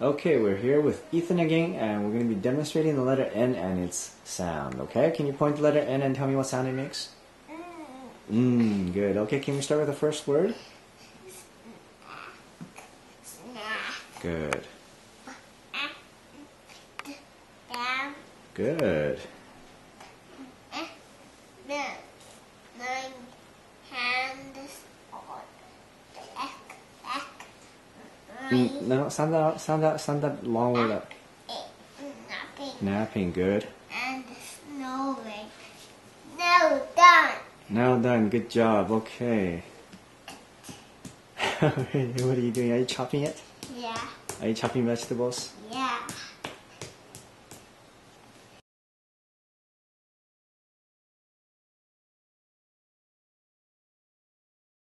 Okay, we're here with Ethan again, and we're going to be demonstrating the letter N and its sound. Okay, can you point the letter N and tell me what sound it makes? Good. Okay, can we start with the first word? Good. Good. No, sound that long word up. Napping, good. And snowing. Now done. Now done, good job, okay. What are you doing? Are you chopping it? Yeah. Are you chopping vegetables?